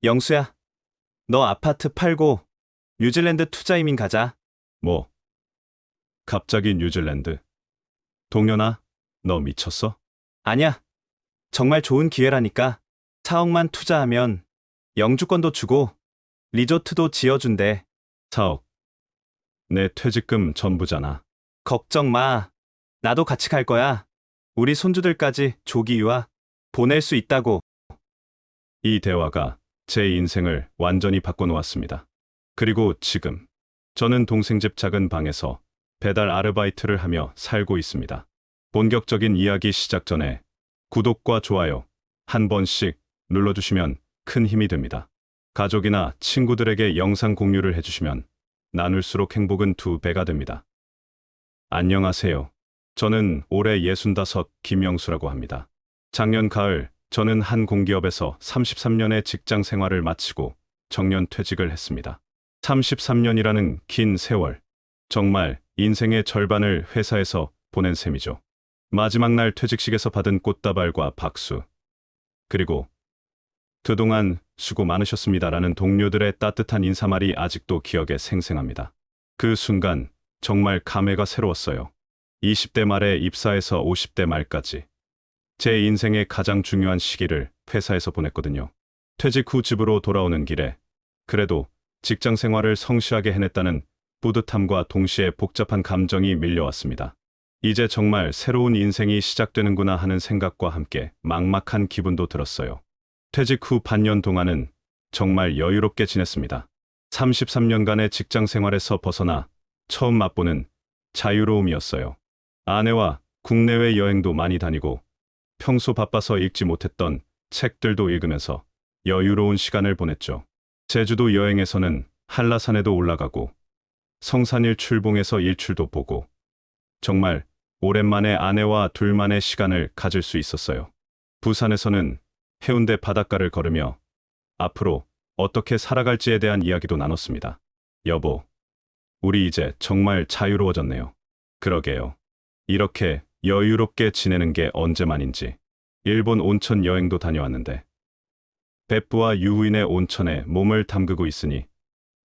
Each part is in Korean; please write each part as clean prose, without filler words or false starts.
영수야, 너 아파트 팔고 뉴질랜드 투자 이민 가자. 뭐, 갑자기 뉴질랜드. 동현아, 너 미쳤어? 아니야, 정말 좋은 기회라니까. 4억만 투자하면 영주권도 주고 리조트도 지어준대. 4억. 내 퇴직금 전부잖아. 걱정 마. 나도 같이 갈 거야. 우리 손주들까지 조기 유학 보낼 수 있다고. 이 대화가 제 인생을 완전히 바꿔놓았습니다. 그리고 지금, 저는 동생 집 작은 방에서 배달 아르바이트를 하며 살고 있습니다. 본격적인 이야기 시작 전에 구독과 좋아요 한 번씩 눌러주시면 큰 힘이 됩니다. 가족이나 친구들에게 영상 공유를 해주시면 나눌수록 행복은 2배가 됩니다. 안녕하세요. 저는 올해 65 김영수라고 합니다. 작년 가을 저는 한 공기업에서 33년의 직장 생활을 마치고 정년 퇴직을 했습니다. 33년이라는 긴 세월. 정말 인생의 절반을 회사에서 보낸 셈이죠. 마지막 날 퇴직식에서 받은 꽃다발과 박수. 그리고 그동안 수고 많으셨습니다라는 동료들의 따뜻한 인사말이 아직도 기억에 생생합니다. 그 순간 정말 감회가 새로웠어요. 20대 말에 입사해서 50대 말까지 제 인생의 가장 중요한 시기를 회사에서 보냈거든요. 퇴직 후 집으로 돌아오는 길에 그래도 직장 생활을 성실하게 해냈다는 뿌듯함과 동시에 복잡한 감정이 밀려왔습니다. 이제 정말 새로운 인생이 시작되는구나 하는 생각과 함께 막막한 기분도 들었어요. 퇴직 후 반년 동안은 정말 여유롭게 지냈습니다. 33년간의 직장 생활에서 벗어나 처음 맛보는 자유로움이었어요. 아내와 국내외 여행도 많이 다니고 평소 바빠서 읽지 못했던 책들도 읽으면서 여유로운 시간을 보냈죠. 제주도 여행에서는 한라산에도 올라가고 성산일 출봉해서 일출도 보고 정말 오랜만에 아내와 둘만의 시간을 가질 수 있었어요. 부산에서는 해운대 바닷가를 걸으며 앞으로 어떻게 살아갈지에 대한 이야기도 나눴습니다. 여보, 우리 이제 정말 자유로워졌네요. 그러게요. 이렇게 여유롭게 지내는 게 언제만인지. 일본 온천 여행도 다녀왔는데 베프와 유후인의 온천에 몸을 담그고 있으니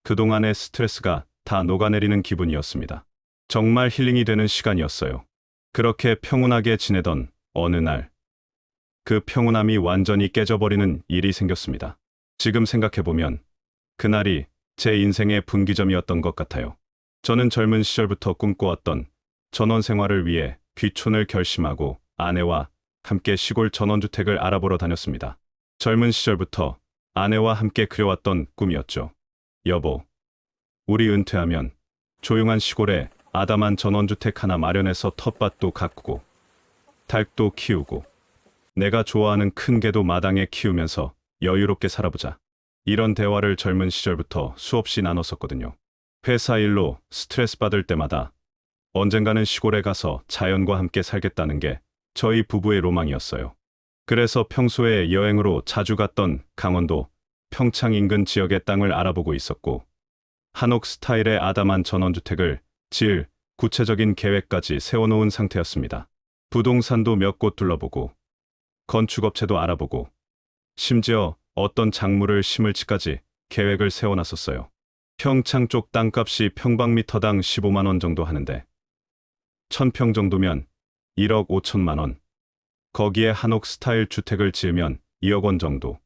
그동안의 스트레스가 다 녹아내리는 기분이었습니다. 정말 힐링이 되는 시간이었어요. 그렇게 평온하게 지내던 어느 날, 그 평온함이 완전히 깨져버리는 일이 생겼습니다. 지금 생각해보면 그날이 제 인생의 분기점이었던 것 같아요. 저는 젊은 시절부터 꿈꿔왔던 전원 생활을 위해 귀촌을 결심하고 아내와 함께 시골 전원주택을 알아보러 다녔습니다. 젊은 시절부터 아내와 함께 그려왔던 꿈이었죠. 여보, 우리 은퇴하면 조용한 시골에 아담한 전원주택 하나 마련해서 텃밭도 가꾸고 닭도 키우고 내가 좋아하는 큰 개도 마당에 키우면서 여유롭게 살아보자. 이런 대화를 젊은 시절부터 수없이 나눴었거든요. 회사 일로 스트레스 받을 때마다 언젠가는 시골에 가서 자연과 함께 살겠다는 게 저희 부부의 로망이었어요. 그래서 평소에 여행으로 자주 갔던 강원도 평창 인근 지역의 땅을 알아보고 있었고 한옥 스타일의 아담한 전원주택을 지을 구체적인 계획까지 세워놓은 상태였습니다. 부동산도 몇 곳 둘러보고 건축업체도 알아보고 심지어 어떤 작물을 심을지까지 계획을 세워놨었어요. 평창 쪽 땅값이 평방미터당 15만 원 정도 하는데 1000평 정도면 1억 5천만 원. 거기에 한옥 스타일 주택을 지으면 2억 원 정도.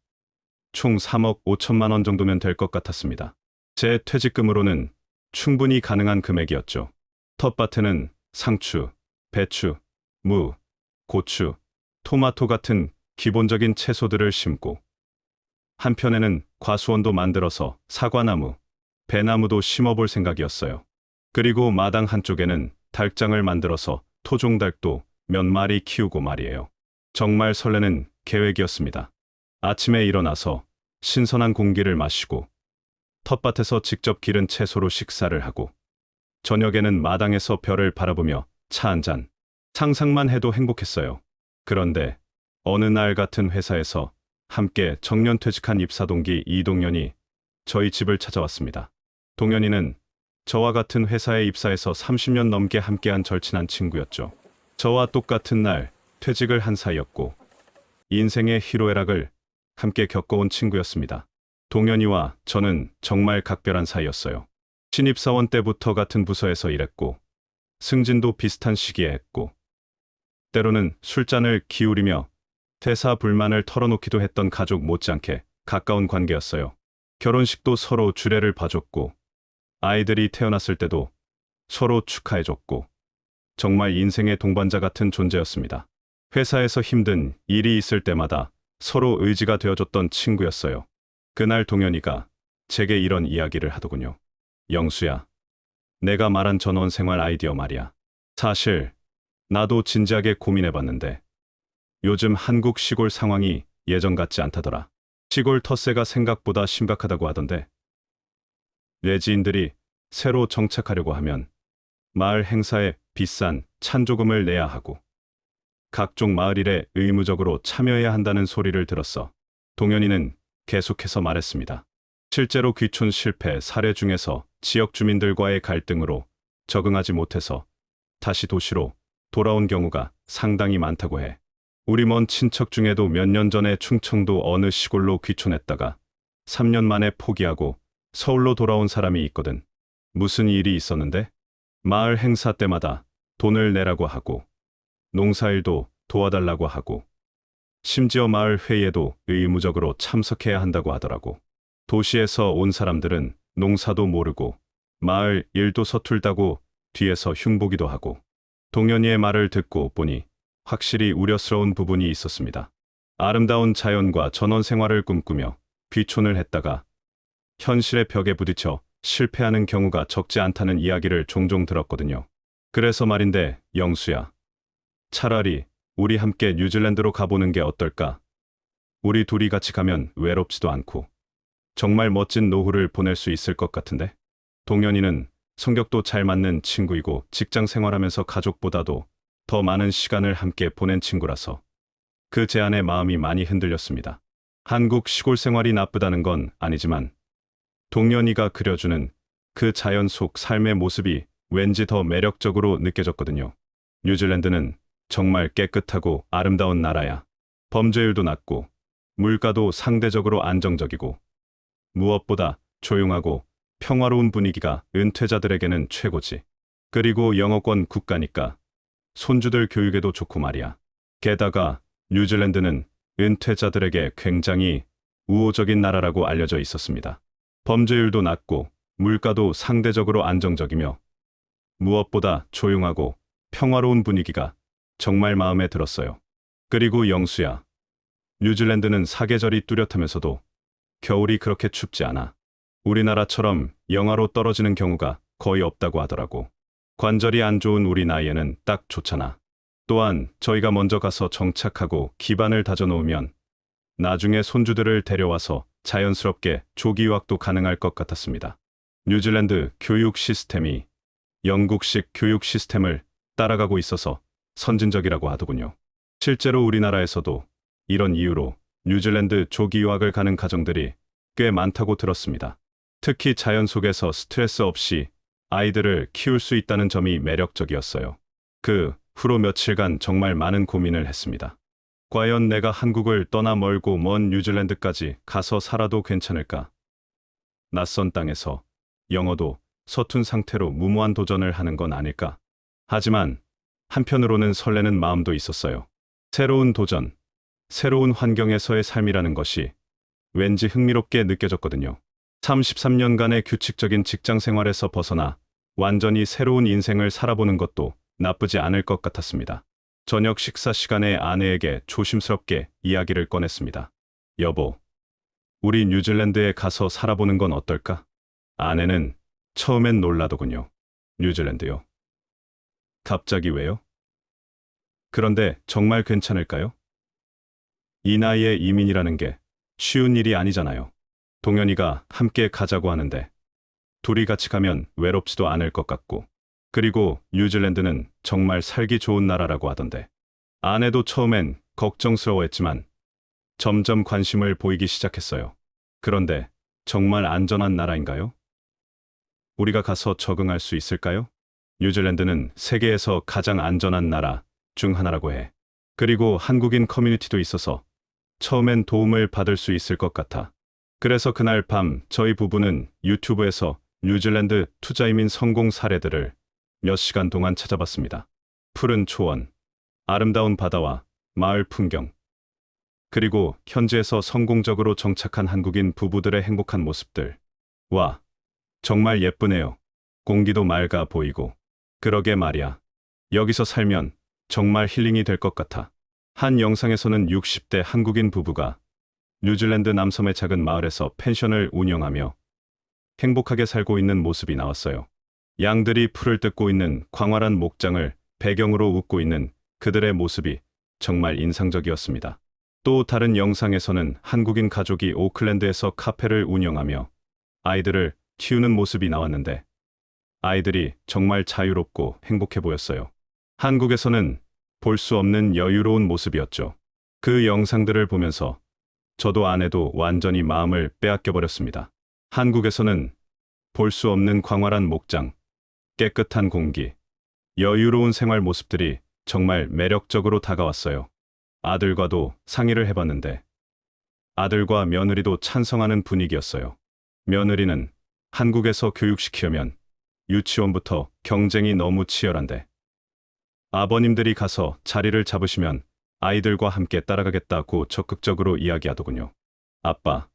총 3억 5천만 원 정도면 될 것 같았습니다. 제 퇴직금으로는 충분히 가능한 금액이었죠. 텃밭에는 상추, 배추, 무, 고추, 토마토 같은 기본적인 채소들을 심고 한편에는 과수원도 만들어서 사과나무, 배나무도 심어볼 생각이었어요. 그리고 마당 한쪽에는 닭장을 만들어서 토종닭도 몇 마리 키우고 말이에요. 정말 설레는 계획이었습니다. 아침에 일어나서 신선한 공기를 마시고 텃밭에서 직접 기른 채소로 식사를 하고 저녁에는 마당에서 별을 바라보며 차 한 잔. 상상만 해도 행복했어요. 그런데 어느 날 같은 회사에서 함께 정년퇴직한 입사동기 이동현이 저희 집을 찾아왔습니다. 동현이는 저와 같은 회사에 입사해서 30년 넘게 함께한 절친한 친구였죠. 저와 똑같은 날 퇴직을 한 사이였고 인생의 희로애락을 함께 겪어온 친구였습니다. 동현이와 저는 정말 각별한 사이였어요. 신입사원 때부터 같은 부서에서 일했고, 승진도 비슷한 시기에 했고, 때로는 술잔을 기울이며 대사불만을 털어놓기도 했던 가족 못지않게 가까운 관계였어요. 결혼식도 서로 주례를 봐줬고, 아이들이 태어났을 때도 서로 축하해줬고, 정말 인생의 동반자 같은 존재였습니다. 회사에서 힘든 일이 있을 때마다 서로 의지가 되어줬던 친구였어요. 그날 동현이가 제게 이런 이야기를 하더군요. 영수야, 내가 말한 전원 생활 아이디어 말이야. 사실 나도 진지하게 고민해봤는데 요즘 한국 시골 상황이 예전 같지 않다더라. 시골 텃세가 생각보다 심각하다고 하던데 내 지인들이 새로 정착하려고 하면 마을 행사에 비싼 찬조금을 내야 하고 각종 마을 일에 의무적으로 참여해야 한다는 소리를 들었어. 동현이는 계속해서 말했습니다. 실제로 귀촌 실패 사례 중에서 지역 주민들과의 갈등으로 적응하지 못해서 다시 도시로 돌아온 경우가 상당히 많다고 해. 우리 먼 친척 중에도 몇 년 전에 충청도 어느 시골로 귀촌했다가 3년 만에 포기하고 서울로 돌아온 사람이 있거든. 무슨 일이 있었는데? 마을 행사 때마다 돈을 내라고 하고 농사일도 도와달라고 하고 심지어 마을 회의에도 의무적으로 참석해야 한다고 하더라고. 도시에서 온 사람들은 농사도 모르고 마을 일도 서툴다고 뒤에서 흉보기도 하고 동현이의 말을 듣고 보니 확실히 우려스러운 부분이 있었습니다. 아름다운 자연과 전원 생활을 꿈꾸며 귀촌을 했다가 현실의 벽에 부딪혀 실패하는 경우가 적지 않다는 이야기를 종종 들었거든요. 그래서 말인데 영수야, 차라리 우리 함께 뉴질랜드로 가보는 게 어떨까? 우리 둘이 같이 가면 외롭지도 않고 정말 멋진 노후를 보낼 수 있을 것 같은데? 동현이는 성격도 잘 맞는 친구이고 직장 생활하면서 가족보다도 더 많은 시간을 함께 보낸 친구라서 그 제안에 마음이 많이 흔들렸습니다. 한국 시골 생활이 나쁘다는 건 아니지만 동현이가 그려주는 그 자연 속 삶의 모습이 왠지 더 매력적으로 느껴졌거든요. 뉴질랜드는 정말 깨끗하고 아름다운 나라야. 범죄율도 낮고 물가도 상대적으로 안정적이고 무엇보다 조용하고 평화로운 분위기가 은퇴자들에게는 최고지. 그리고 영어권 국가니까 손주들 교육에도 좋고 말이야. 게다가 뉴질랜드는 은퇴자들에게 굉장히 우호적인 나라라고 알려져 있었습니다. 범죄율도 낮고 물가도 상대적으로 안정적이며 무엇보다 조용하고 평화로운 분위기가 정말 마음에 들었어요. 그리고 영수야, 뉴질랜드는 사계절이 뚜렷하면서도 겨울이 그렇게 춥지 않아. 우리나라처럼 영하로 떨어지는 경우가 거의 없다고 하더라고. 관절이 안 좋은 우리 나이에는 딱 좋잖아. 또한 저희가 먼저 가서 정착하고 기반을 다져놓으면 나중에 손주들을 데려와서 자연스럽게 조기 유학도 가능할 것 같았습니다. 뉴질랜드 교육 시스템이 영국식 교육 시스템을 따라가고 있어서 선진적이라고 하더군요. 실제로 우리나라에서도 이런 이유로 뉴질랜드 조기 유학을 가는 가정들이 꽤 많다고 들었습니다. 특히 자연 속에서 스트레스 없이 아이들을 키울 수 있다는 점이 매력적이었어요. 그 후로 며칠간 정말 많은 고민을 했습니다. 과연 내가 한국을 떠나 멀고 먼 뉴질랜드까지 가서 살아도 괜찮을까? 낯선 땅에서 영어도 서툰 상태로 무모한 도전을 하는 건 아닐까? 하지만 한편으로는 설레는 마음도 있었어요. 새로운 도전, 새로운 환경에서의 삶이라는 것이 왠지 흥미롭게 느껴졌거든요. 33년간의 규칙적인 직장 생활에서 벗어나 완전히 새로운 인생을 살아보는 것도 나쁘지 않을 것 같았습니다. 저녁 식사 시간에 아내에게 조심스럽게 이야기를 꺼냈습니다. 여보, 우리 뉴질랜드에 가서 살아보는 건 어떨까? 아내는 처음엔 놀라더군요. 뉴질랜드요? 갑자기 왜요? 그런데 정말 괜찮을까요? 이 나이에 이민이라는 게 쉬운 일이 아니잖아요. 동현이가 함께 가자고 하는데 둘이 같이 가면 외롭지도 않을 것 같고 그리고 뉴질랜드는 정말 살기 좋은 나라라고 하던데 아내도 처음엔 걱정스러워했지만 점점 관심을 보이기 시작했어요. 그런데 정말 안전한 나라인가요? 우리가 가서 적응할 수 있을까요? 뉴질랜드는 세계에서 가장 안전한 나라 중 하나라고 해. 그리고 한국인 커뮤니티도 있어서 처음엔 도움을 받을 수 있을 것 같아. 그래서 그날 밤 저희 부부는 유튜브에서 뉴질랜드 투자이민 성공 사례들을 몇 시간 동안 찾아봤습니다. 푸른 초원, 아름다운 바다와 마을 풍경, 그리고 현지에서 성공적으로 정착한 한국인 부부들의 행복한 모습들. 와, 정말 예쁘네요. 공기도 맑아 보이고. 그러게 말이야. 여기서 살면 정말 힐링이 될 것 같아. 한 영상에서는 60대 한국인 부부가 뉴질랜드 남섬의 작은 마을에서 펜션을 운영하며 행복하게 살고 있는 모습이 나왔어요. 양들이 풀을 뜯고 있는 광활한 목장을 배경으로 웃고 있는 그들의 모습이 정말 인상적이었습니다. 또 다른 영상에서는 한국인 가족이 오클랜드에서 카페를 운영하며 아이들을 키우는 모습이 나왔는데 아이들이 정말 자유롭고 행복해 보였어요. 한국에서는 볼 수 없는 여유로운 모습이었죠. 그 영상들을 보면서 저도 아내도 완전히 마음을 빼앗겨 버렸습니다. 한국에서는 볼 수 없는 광활한 목장, 깨끗한 공기, 여유로운 생활 모습들이 정말 매력적으로 다가왔어요. 아들과도 상의를 해봤는데 아들과 며느리도 찬성하는 분위기였어요. 며느리는 한국에서 교육시키려면 유치원부터 경쟁이 너무 치열한데 아버님들이 가서 자리를 잡으시면 아이들과 함께 따라가겠다고 적극적으로 이야기하더군요. 아빠,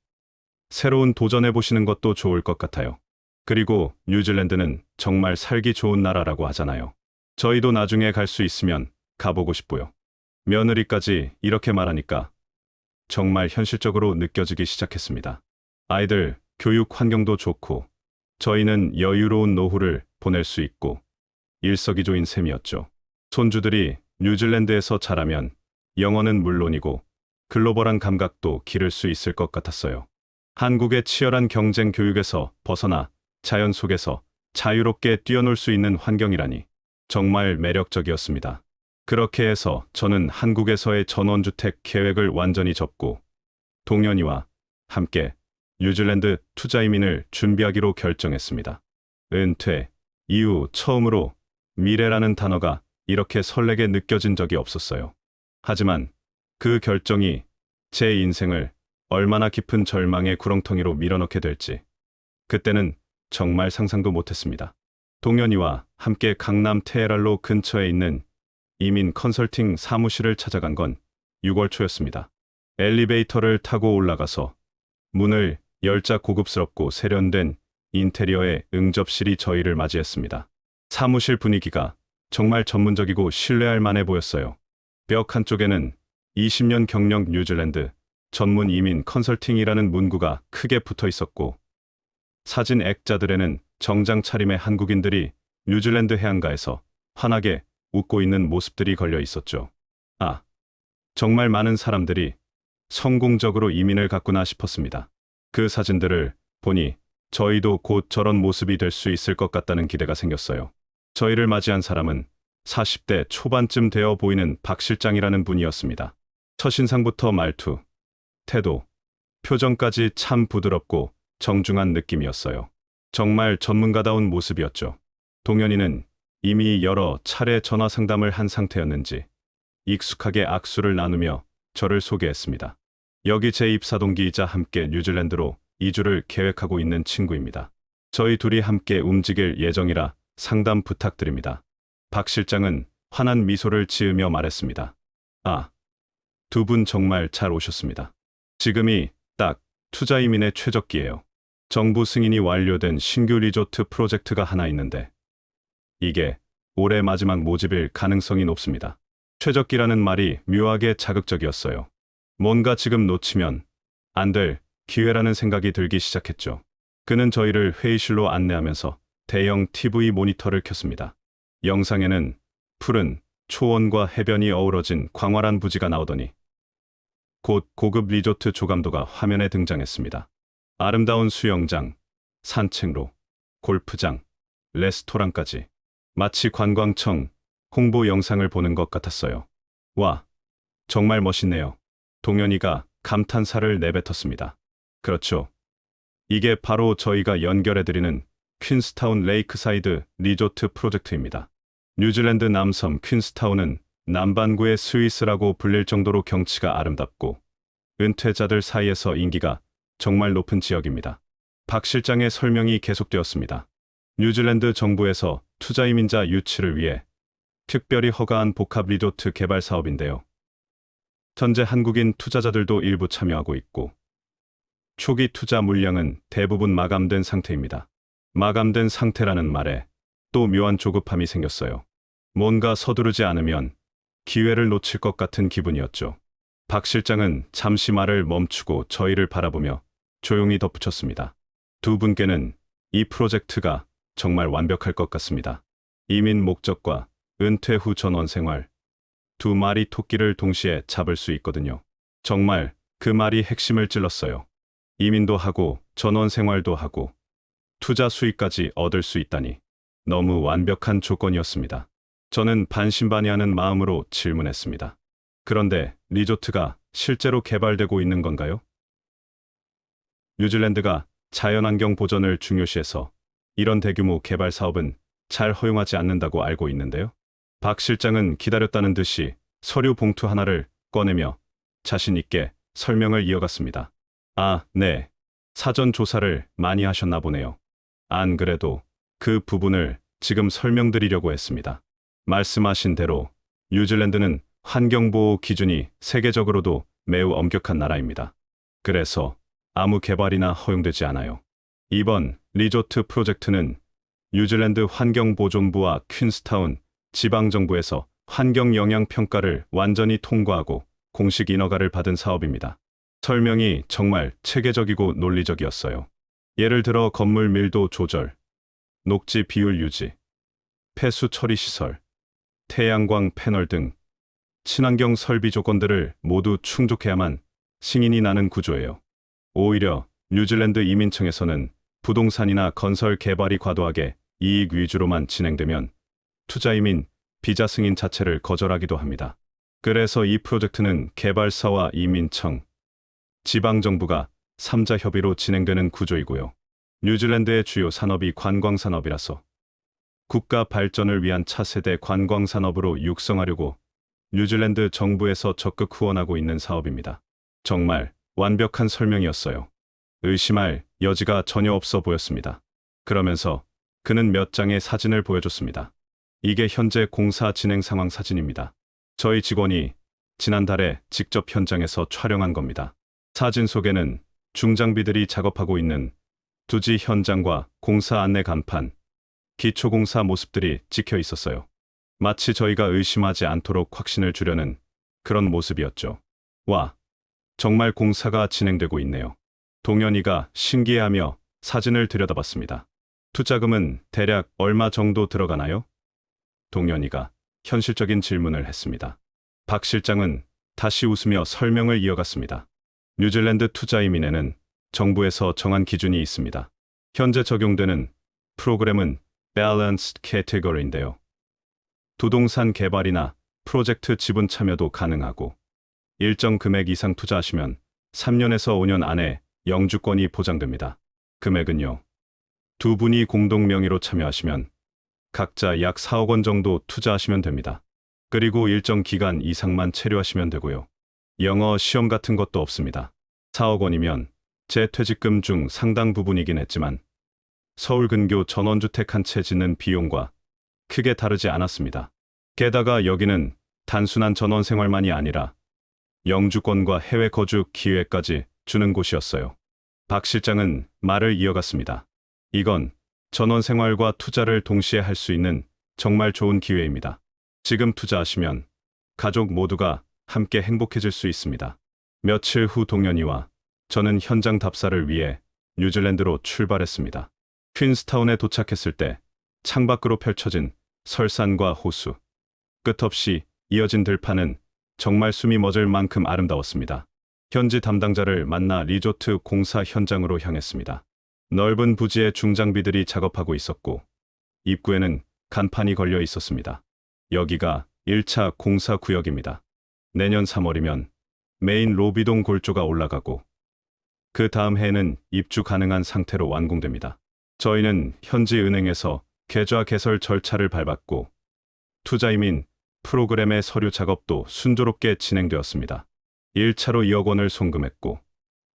새로운 도전해보시는 것도 좋을 것 같아요. 그리고 뉴질랜드는 정말 살기 좋은 나라라고 하잖아요. 저희도 나중에 갈 수 있으면 가보고 싶고요. 며느리까지 이렇게 말하니까 정말 현실적으로 느껴지기 시작했습니다. 아이들 교육 환경도 좋고 저희는 여유로운 노후를 보낼 수 있고 일석이조인 셈이었죠. 손주들이 뉴질랜드에서 자라면 영어는 물론이고 글로벌한 감각도 기를 수 있을 것 같았어요. 한국의 치열한 경쟁 교육에서 벗어나 자연 속에서 자유롭게 뛰어놀 수 있는 환경이라니 정말 매력적이었습니다. 그렇게 해서 저는 한국에서의 전원주택 계획을 완전히 접고 동현이와 함께 뉴질랜드 투자이민을 준비하기로 결정했습니다. 은퇴 이후 처음으로 미래라는 단어가 이렇게 설레게 느껴진 적이 없었어요. 하지만 그 결정이 제 인생을 얼마나 깊은 절망의 구렁텅이로 밀어넣게 될지 그때는 정말 상상도 못했습니다. 동현이와 함께 강남 테헤랄로 근처에 있는 이민 컨설팅 사무실을 찾아간 건 6월 초였습니다. 엘리베이터를 타고 올라가서 문을 열자 고급스럽고 세련된 인테리어의 응접실이 저희를 맞이했습니다. 사무실 분위기가 정말 전문적이고 신뢰할 만해 보였어요. 벽 한쪽에는 20년 경력 뉴질랜드 전문 이민 컨설팅이라는 문구가 크게 붙어 있었고 사진 액자들에는 정장 차림의 한국인들이 뉴질랜드 해안가에서 환하게 웃고 있는 모습들이 걸려 있었죠. 아, 정말 많은 사람들이 성공적으로 이민을 갔구나 싶었습니다. 그 사진들을 보니 저희도 곧 저런 모습이 될 수 있을 것 같다는 기대가 생겼어요. 저희를 맞이한 사람은 40대 초반쯤 되어 보이는 박 실장이라는 분이었습니다. 첫인상부터 말투, 태도, 표정까지 참 부드럽고 정중한 느낌이었어요. 정말 전문가다운 모습이었죠. 동현이는 이미 여러 차례 전화 상담을 한 상태였는지 익숙하게 악수를 나누며 저를 소개했습니다. 여기 제 입사 동기이자 함께 뉴질랜드로 이주를 계획하고 있는 친구입니다. 저희 둘이 함께 움직일 예정이라 상담 부탁드립니다. 박 실장은 환한 미소를 지으며 말했습니다. 아, 두 분 정말 잘 오셨습니다. 지금이 딱 투자 이민의 최적기예요. 정부 승인이 완료된 신규 리조트 프로젝트가 하나 있는데 이게 올해 마지막 모집일 가능성이 높습니다. 최적기라는 말이 묘하게 자극적이었어요. 뭔가 지금 놓치면 안 될 기회라는 생각이 들기 시작했죠. 그는 저희를 회의실로 안내하면서 대형 TV 모니터를 켰습니다. 영상에는 푸른 초원과 해변이 어우러진 광활한 부지가 나오더니 곧 고급 리조트 조감도가 화면에 등장했습니다. 아름다운 수영장, 산책로, 골프장, 레스토랑까지 마치 관광청 홍보 영상을 보는 것 같았어요. 와, 정말 멋있네요. 동현이가 감탄사를 내뱉었습니다. 그렇죠. 이게 바로 저희가 연결해드리는 퀸스타운 레이크사이드 리조트 프로젝트입니다. 뉴질랜드 남섬 퀸스타운은 남반구의 스위스라고 불릴 정도로 경치가 아름답고 은퇴자들 사이에서 인기가 정말 높은 지역입니다. 박 실장의 설명이 계속되었습니다. 뉴질랜드 정부에서 투자 이민자 유치를 위해 특별히 허가한 복합 리조트 개발 사업인데요. 현재 한국인 투자자들도 일부 참여하고 있고 초기 투자 물량은 대부분 마감된 상태입니다. 마감된 상태라는 말에 또 묘한 조급함이 생겼어요. 뭔가 서두르지 않으면 기회를 놓칠 것 같은 기분이었죠. 박 실장은 잠시 말을 멈추고 저희를 바라보며 조용히 덧붙였습니다. 두 분께는 이 프로젝트가 정말 완벽할 것 같습니다. 이민 목적과 은퇴 후 전원 생활, 두 마리 토끼를 동시에 잡을 수 있거든요. 정말 그 말이 핵심을 찔렀어요. 이민도 하고 전원 생활도 하고 투자 수익까지 얻을 수 있다니 너무 완벽한 조건이었습니다. 저는 반신반의하는 마음으로 질문했습니다. 그런데 리조트가 실제로 개발되고 있는 건가요? 뉴질랜드가 자연환경 보전을 중요시해서 이런 대규모 개발 사업은 잘 허용하지 않는다고 알고 있는데요. 박 실장은 기다렸다는 듯이 서류 봉투 하나를 꺼내며 자신 있게 설명을 이어갔습니다. 아, 네. 사전 조사를 많이 하셨나 보네요. 안 그래도 그 부분을 지금 설명드리려고 했습니다. 말씀하신 대로 뉴질랜드는 환경보호 기준이 세계적으로도 매우 엄격한 나라입니다. 그래서 아무 개발이나 허용되지 않아요. 이번 리조트 프로젝트는 뉴질랜드 환경보존부와 퀸스타운 지방정부에서 환경영향평가를 완전히 통과하고 공식 인허가를 받은 사업입니다. 설명이 정말 체계적이고 논리적이었어요. 예를 들어 건물 밀도 조절, 녹지 비율 유지, 폐수 처리 시설, 태양광 패널 등 친환경 설비 조건들을 모두 충족해야만 승인이 나는 구조예요. 오히려 뉴질랜드 이민청에서는 부동산이나 건설 개발이 과도하게 이익 위주로만 진행되면 투자 이민, 비자 승인 자체를 거절하기도 합니다. 그래서 이 프로젝트는 개발사와 이민청, 지방정부가 3자 협의로 진행되는 구조이고요. 뉴질랜드의 주요 산업이 관광산업이라서 국가 발전을 위한 차세대 관광산업으로 육성하려고 뉴질랜드 정부에서 적극 후원하고 있는 사업입니다. 정말 완벽한 설명이었어요. 의심할 여지가 전혀 없어 보였습니다. 그러면서 그는 몇 장의 사진을 보여줬습니다. 이게 현재 공사 진행 상황 사진입니다. 저희 직원이 지난달에 직접 현장에서 촬영한 겁니다. 사진 속에는 중장비들이 작업하고 있는 두지 현장과 공사 안내 간판, 기초공사 모습들이 찍혀 있었어요. 마치 저희가 의심하지 않도록 확신을 주려는 그런 모습이었죠. 와, 정말 공사가 진행되고 있네요. 동현이가 신기해하며 사진을 들여다봤습니다. 투자금은 대략 얼마 정도 들어가나요? 동현이가 현실적인 질문을 했습니다. 박 실장은 다시 웃으며 설명을 이어갔습니다. 뉴질랜드 투자 이민에는 정부에서 정한 기준이 있습니다. 현재 적용되는 프로그램은 Balanced Category인데요. 부동산 개발이나 프로젝트 지분 참여도 가능하고 일정 금액 이상 투자하시면 3년에서 5년 안에 영주권이 보장됩니다. 금액은요. 두 분이 공동 명의로 참여하시면 각자 약 4억 원 정도 투자하시면 됩니다. 그리고 일정 기간 이상만 체류하시면 되고요. 영어 시험 같은 것도 없습니다. 4억 원이면 제 퇴직금 중 상당 부분이긴 했지만 서울 근교 전원주택 한 채 짓는 비용과 크게 다르지 않았습니다. 게다가 여기는 단순한 전원 생활만이 아니라 영주권과 해외 거주 기회까지 주는 곳이었어요. 박 실장은 말을 이어갔습니다. 이건 전원 생활과 투자를 동시에 할 수 있는 정말 좋은 기회입니다. 지금 투자하시면 가족 모두가 함께 행복해질 수 있습니다. 며칠 후 동현이와 저는 현장 답사를 위해 뉴질랜드로 출발했습니다. 퀸스타운에 도착했을 때 창밖으로 펼쳐진 설산과 호수, 끝없이 이어진 들판은 정말 숨이 멎을 만큼 아름다웠습니다. 현지 담당자를 만나 리조트 공사 현장으로 향했습니다. 넓은 부지에 중장비들이 작업하고 있었고 입구에는 간판이 걸려 있었습니다. 여기가 1차 공사 구역입니다. 내년 3월이면 메인 로비동 골조가 올라가고 그 다음 해에는 입주 가능한 상태로 완공됩니다. 저희는 현지 은행에서 계좌 개설 절차를 밟았고 투자 이민 프로그램의 서류 작업도 순조롭게 진행되었습니다. 1차로 2억 원을 송금했고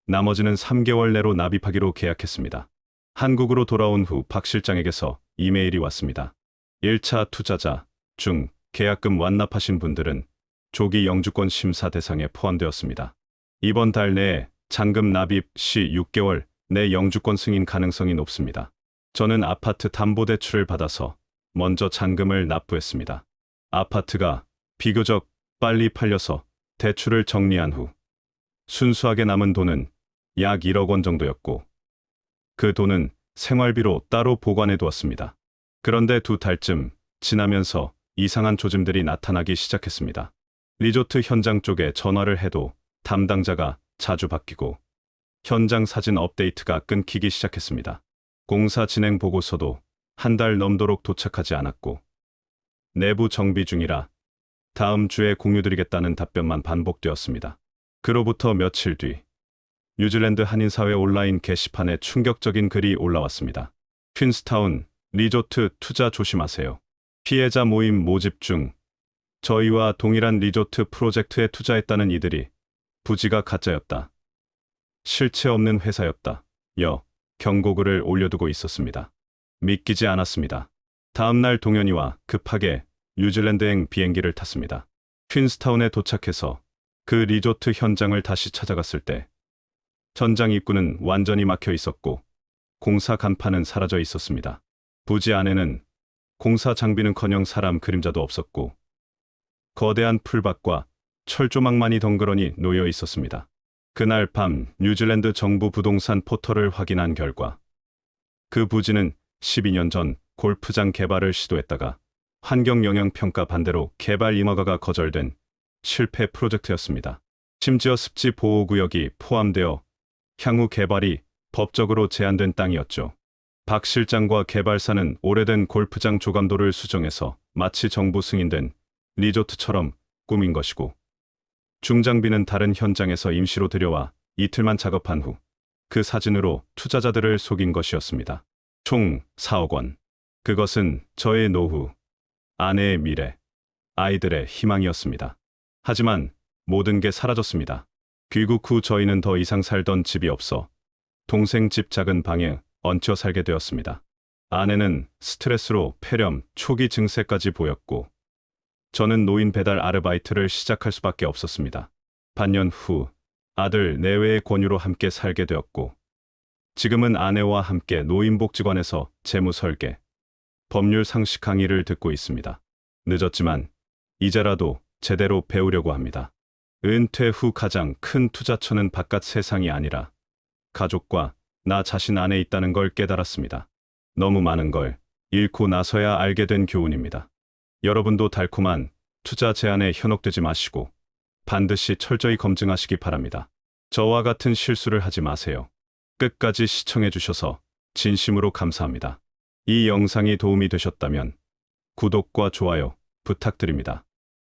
나머지는 3개월 내로 납입하기로 계약했습니다. 한국으로 돌아온 후 박 실장에게서 이메일이 왔습니다. 1차 투자자 중 계약금 완납하신 분들은 조기 영주권 심사 대상에 포함되었습니다. 이번 달 내에 잔금 납입 시 6개월 내 영주권 승인 가능성이 높습니다. 저는 아파트 담보대출을 받아서 먼저 잔금을 납부했습니다. 아파트가 비교적 빨리 팔려서 대출을 정리한 후 순수하게 남은 돈은 약 1억 원 정도였고 그 돈은 생활비로 따로 보관해 두었습니다. 그런데 2달쯤 지나면서 이상한 조짐들이 나타나기 시작했습니다. 리조트 현장 쪽에 전화를 해도 담당자가 자주 바뀌고 현장 사진 업데이트가 끊기기 시작했습니다. 공사 진행 보고서도 한 달 넘도록 도착하지 않았고 내부 정비 중이라 다음 주에 공유드리겠다는 답변만 반복되었습니다. 그로부터 며칠 뒤 뉴질랜드 한인사회 온라인 게시판에 충격적인 글이 올라왔습니다. 퀸스타운 리조트 투자 조심하세요. 피해자 모임 모집 중 저희와 동일한 리조트 프로젝트에 투자했다는 이들이 부지가 가짜였다. 실체 없는 회사였다. 경고글을 올려두고 있었습니다. 믿기지 않았습니다. 다음날 동현이와 급하게 뉴질랜드행 비행기를 탔습니다. 퀸스타운에 도착해서 그 리조트 현장을 다시 찾아갔을 때 현장 입구는 완전히 막혀 있었고 공사 간판은 사라져 있었습니다. 부지 안에는 공사 장비는커녕 사람 그림자도 없었고 거대한 풀밭과 철조망만이 덩그러니 놓여 있었습니다. 그날 밤 뉴질랜드 정부 부동산 포털을 확인한 결과 그 부지는 12년 전 골프장 개발을 시도했다가 환경영향평가 반대로 개발 인허가가 거절된 실패 프로젝트였습니다. 심지어 습지 보호구역이 포함되어 향후 개발이 법적으로 제한된 땅이었죠. 박 실장과 개발사는 오래된 골프장 조감도를 수정해서 마치 정부 승인된 리조트처럼 꾸민 것이고 중장비는 다른 현장에서 임시로 들여와 이틀만 작업한 후 그 사진으로 투자자들을 속인 것이었습니다. 총 4억 원. 그것은 저의 노후, 아내의 미래, 아이들의 희망이었습니다. 하지만 모든 게 사라졌습니다. 귀국 후 저희는 더 이상 살던 집이 없어 동생 집 작은 방에 얹혀 살게 되었습니다. 아내는 스트레스로 폐렴 초기 증세까지 보였고 저는 노인 배달 아르바이트를 시작할 수밖에 없었습니다. 반년 후 아들 내외의 권유로 함께 살게 되었고 지금은 아내와 함께 노인복지관에서 재무 설계, 법률 상식 강의를 듣고 있습니다. 늦었지만 이제라도 제대로 배우려고 합니다. 은퇴 후 가장 큰 투자처는 바깥 세상이 아니라 가족과 나 자신 안에 있다는 걸 깨달았습니다. 너무 많은 걸 잃고 나서야 알게 된 교훈입니다. 여러분도 달콤한 투자 제안에 현혹되지 마시고 반드시 철저히 검증하시기 바랍니다. 저와 같은 실수를 하지 마세요. 끝까지 시청해 주셔서 진심으로 감사합니다. 이 영상이 도움이 되셨다면 구독과 좋아요 부탁드립니다.